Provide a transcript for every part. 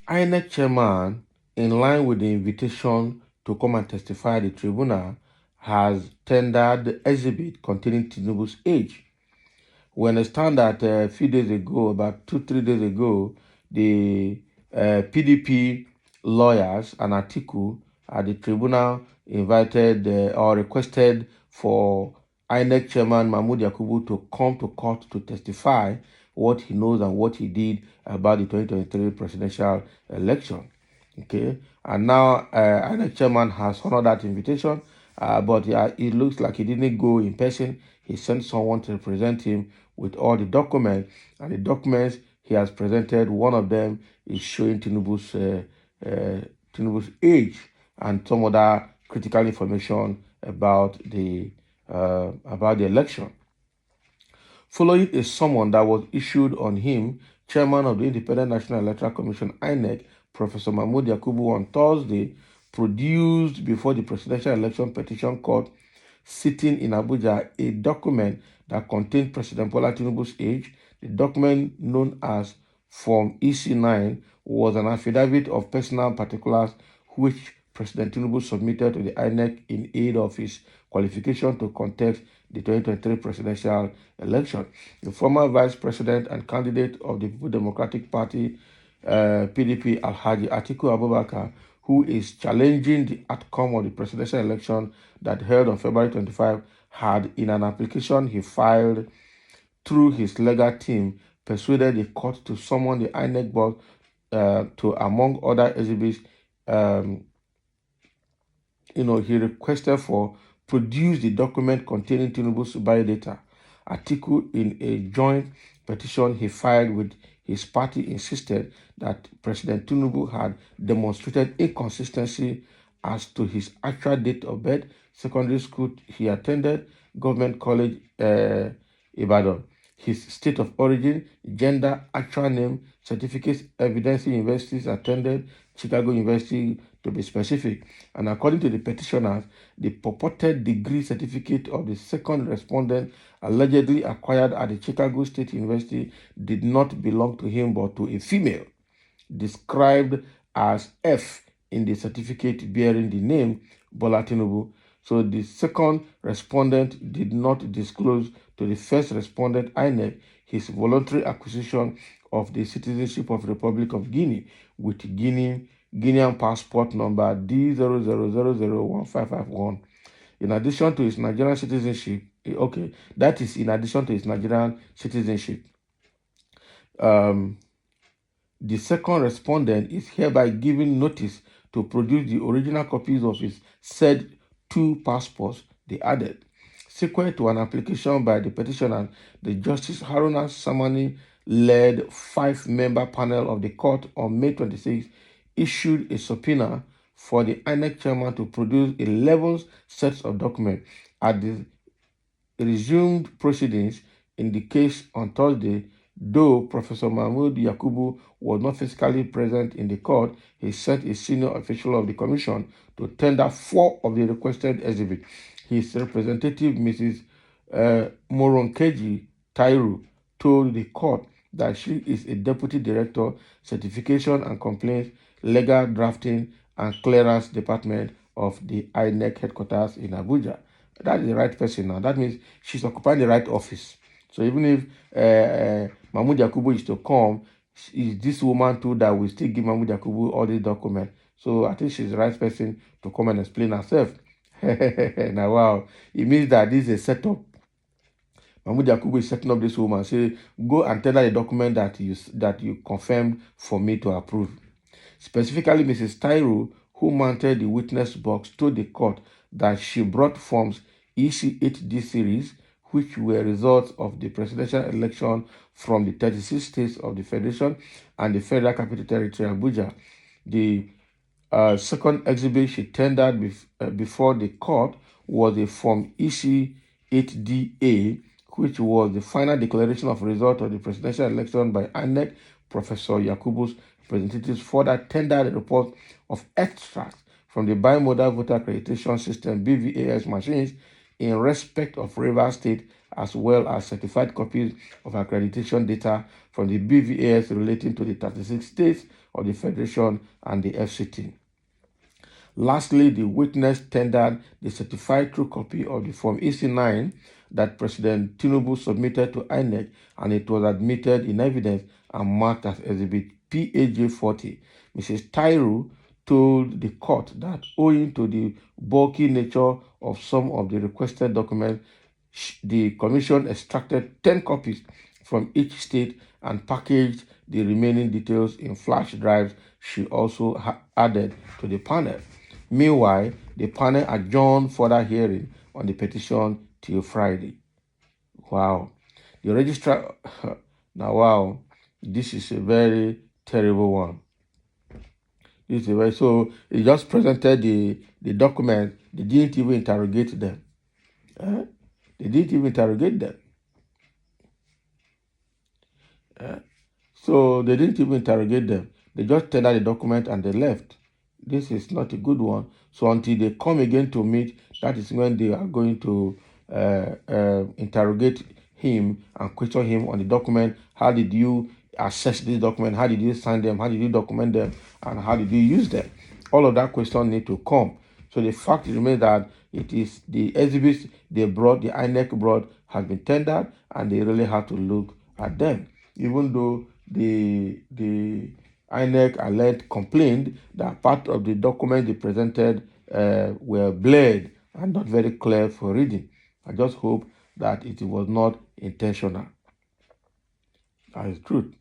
Inec chairman, in line with the invitation to come and testify at the tribunal, has tendered the exhibit containing Tinubu'S age. We understand that a few days ago, about 2-3 days ago, the PDP lawyers, an article at the tribunal, invited or requested for Inec chairman Mahmood Yakubu to come to court to testify what he knows and what he did about the 2023 presidential election. Okay, and now Inec chairman has honored that invitation, but it looks like he didn't go in person. He sent someone to represent him with all the documents, and the documents he has presented, one of them is showing Tinubu's age and some other critical information about the election. Following a summons that was issued on him, chairman of the Independent National Electoral Commission (INEC), Professor Mahmood Yakubu, on Thursday, produced before the Presidential Election Petition Court sitting in Abuja a document that contained President Bola Tinubu's age. The document, known as Form EC9, was an affidavit of personal particulars which President Tinubu submitted to the INEC in aid of his qualification to contest the 2023 presidential election. The former vice president and candidate of the People's Democratic Party, PDP, Alhaji Atiku Abubakar, who is challenging the outcome of the presidential election that held on February 25, had, in an application he filed through his legal team, persuaded the court to summon the INEC board to, among other exhibits, he requested for produce the document containing Tinubu's biodata. Atiku, in a joint petition he filed with his party, insisted that President Tinubu had demonstrated inconsistency as to his actual date of birth, secondary school he attended, government college, Ibadan, his state of origin, gender, actual name, certificates, evidencing universities attended, Chicago University to be specific. And according to the petitioners, the purported degree certificate of the second respondent, allegedly acquired at the Chicago State University, did not belong to him but to a female, described as F in the certificate bearing the name Bola Tinubu. So the second respondent did not disclose to the first respondent, INEC, his voluntary acquisition of the citizenship of the Republic of Guinea with Guinean passport number D00001551. In addition to his Nigerian citizenship, that is in addition to his Nigerian citizenship. The second respondent is hereby given notice to produce the original copies of his said 2 passports they added. Sequent to an application by the petitioner, the Justice Haruna Samani-led 5-member panel of the court on May 26 issued a subpoena for the INEC chairman to produce 11 sets of documents. At the resumed proceedings in the case on Thursday, though Professor Mahmood Yakubu was not physically present in the court, he sent a senior official of the commission to tender 4 of the requested exhibits. His representative, Mrs. Moronkeji Tairu, told the court that she is a deputy director, certification and complaints, legal drafting and clearance department of the INEC headquarters in Abuja. That is the right person now. That means she's occupying the right office. So even if Mahmood Yakubu is to come, is this woman too that will still give Mahmood Yakubu all these documents. So I think she's the right person to come and explain herself. Now, wow, it means that this is a setup. Mahmood Yakubu is setting up this woman. Say, go and tell her the document that you confirmed for me to approve. Specifically, Mrs. Tairu, who mounted the witness box, told the court that she brought forms EC8D series, which were results of the presidential election from the 36 states of the Federation and the Federal Capital Territory, Abuja. The second exhibit she tendered before the court was a Form EC8DA, which was the final declaration of result of the presidential election by INEC. Professor Yakubu's representatives further tendered a report of extracts from the bimodal voter accreditation system BVAS machines in respect of Rivers State as well as certified copies of accreditation data from the BVAS relating to the 36 states of the Federation and the FCT. Lastly, the witness tendered the certified true copy of the Form EC9 that President Tinubu submitted to Inec, and it was admitted in evidence and marked as Exhibit PAJ 40. Mrs. Tairu told the court that owing to the bulky nature of some of the requested documents, the commission extracted 10 copies from each state and packaged the remaining details in flash drives she also added to the panel. Meanwhile, the panel adjourned further hearing on the petition till Friday. Wow. The registrar, now wow, this is a very terrible one. This is very, so he just presented the document. They didn't even interrogate them. They didn't even interrogate them. So they didn't even interrogate them. They just tendered the document and they left. This is not a good one. So until they come again to meet, that is when they are going to interrogate him and question him on the document. How did you assess this document? How did you sign them? How did you document them? And how did you use them? All of that question need to come. So the fact remains that it is the exhibits they brought, the Inec brought, has been tendered, and they really have to look at them. Even though the INEC alert complained that part of the document they presented were blurred and not very clear for reading. I just hope that it was not intentional. That is truth.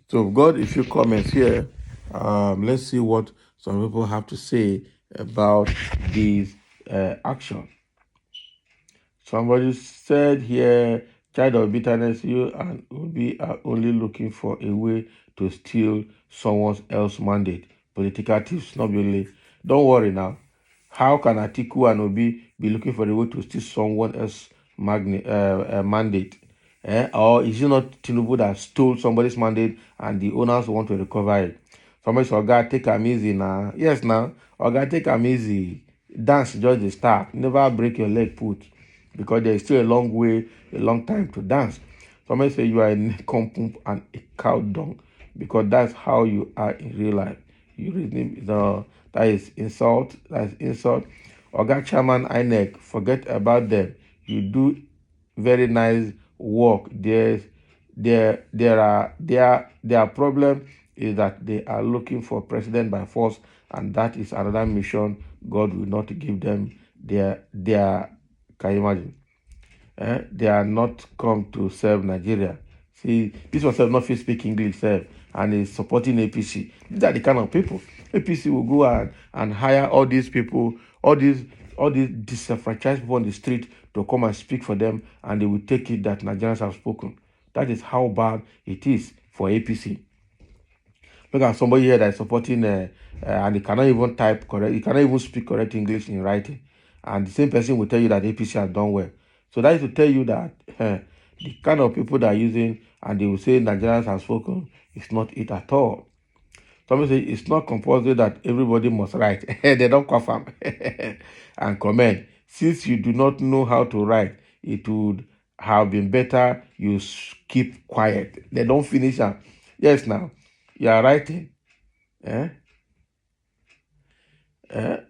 So we've got a few comments here. Let's see what some people have to say about these actions. Somebody said here, child of bitterness, you and Obi are only looking for a way to steal someone else's mandate. Political tips, not really. Don't worry now. How can Atiku and Obi be looking for a way to steal someone else's mandate? Or is it not Tinubu that stole somebody's mandate and the owners want to recover it? Somebody said, Oga, take am easy now. Yes, now. Oga, take am easy. Dance just the start. Never break your leg, put. Because there is still a long time to dance. Somebody say you are a nincompoop and a cow dung, because that's how you are in real life. You really, that is insult. That's insult. Oga Chairman Inec, forget about them. You do very nice work. Their problem is that they are looking for president by force, and that is another mission God will not give them. Can you imagine? They are not come to serve Nigeria. See, this one not speak English, and is supporting APC. These are the kind of people. APC will go and hire all these people, all these disenfranchised people on the street to come and speak for them, and they will take it that Nigerians have spoken. That is how bad it is for APC. Look at somebody here that is supporting, and he cannot even type correct. He cannot even speak correct English in writing. And the same person will tell you that APC has done well. So that is to tell you that the kind of people that are using, and they will say Nigerians have spoken, it's not it at all. Somebody say it's not compulsory that everybody must write. They don't confirm and comment. Since you do not know how to write, it would have been better you keep quiet. They don't finish up. Yes, now you are writing.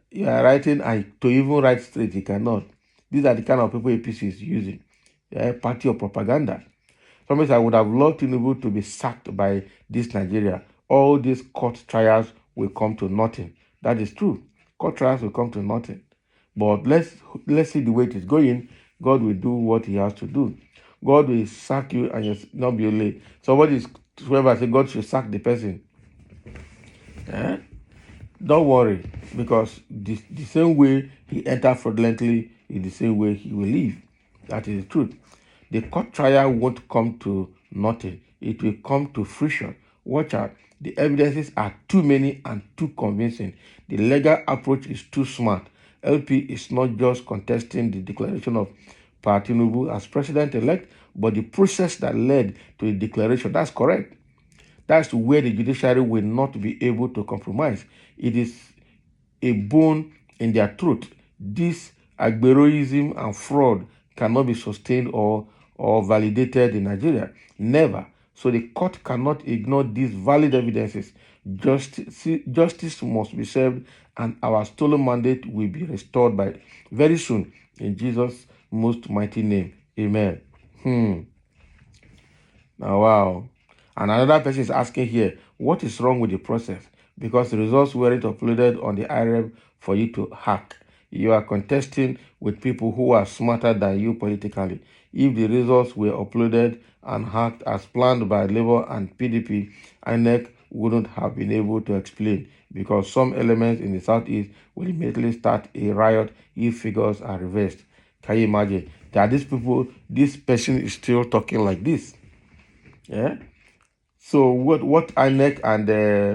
You are writing, and to even write straight, you cannot. These are the kind of people APC is using. Party of propaganda. Somebody said, I would have loved Tinubu to be sacked by this Nigeria. All these court trials will come to nothing. That is true. Court trials will come to nothing. But let's see the way it is going. God will do what he has to do. God will sack you and you'll not be late. Somebody is whoever say God should sack the person. Don't worry, because the same way he entered fraudulently is the same way he will leave. That is the truth. The court trial won't come to nothing. It will come to fruition. Watch out. The evidences are too many and too convincing. The legal approach is too smart. LP is not just contesting the declaration of Tinubu as president-elect, but the process that led to the declaration. That's correct. That's where the judiciary will not be able to compromise. It is a bone in their throat. This agberoism and fraud cannot be sustained or or validated in Nigeria. Never. So the court cannot ignore these valid evidences. Justice must be served, and our stolen mandate will be restored by very soon in Jesus' most mighty name. Amen. Now, wow. And another person is asking here, what is wrong with the process? Because the results weren't uploaded on the IREB for you to hack. You are contesting with people who are smarter than you politically. If the results were uploaded and hacked as planned by Labour and PDP, Inec wouldn't have been able to explain, because some elements in the Southeast will immediately start a riot if figures are reversed. Can you imagine that these people, this person is still talking like this? Yeah. So what Inec and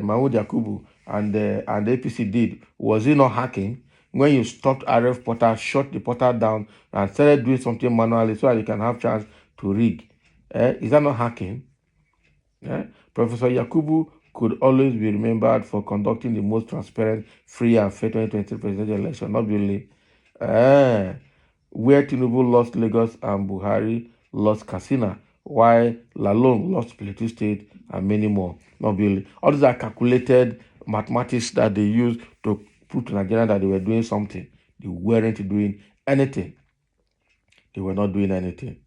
Mahmoud Yakubu and APC did, was it not hacking? When you stopped RF portal, shut the portal down, and started doing something manually so that you can have chance to rig. Is that not hacking? Professor Yakubu could always be remembered for conducting the most transparent, free, and fair 2023 presidential election, not really. Where Tinubu lost Lagos and Buhari lost Katsina, while Lalong lost Plateau State and many more. Not really. All these are calculated mathematics that they use to prove to Nigeria that they were doing something. They weren't doing anything. They were not doing anything.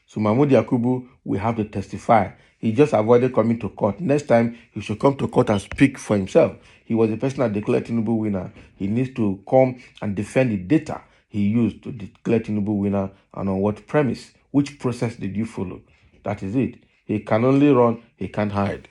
So Mahmoud Yakubu will have to testify. He just avoided coming to court. Next time, he should come to court and speak for himself. He was the person that declared Tinubu winner. He needs to come and defend the data he used to declare Tinubu winner, and on what premise. Which process did you follow? That is it. He can only run, he can't hide.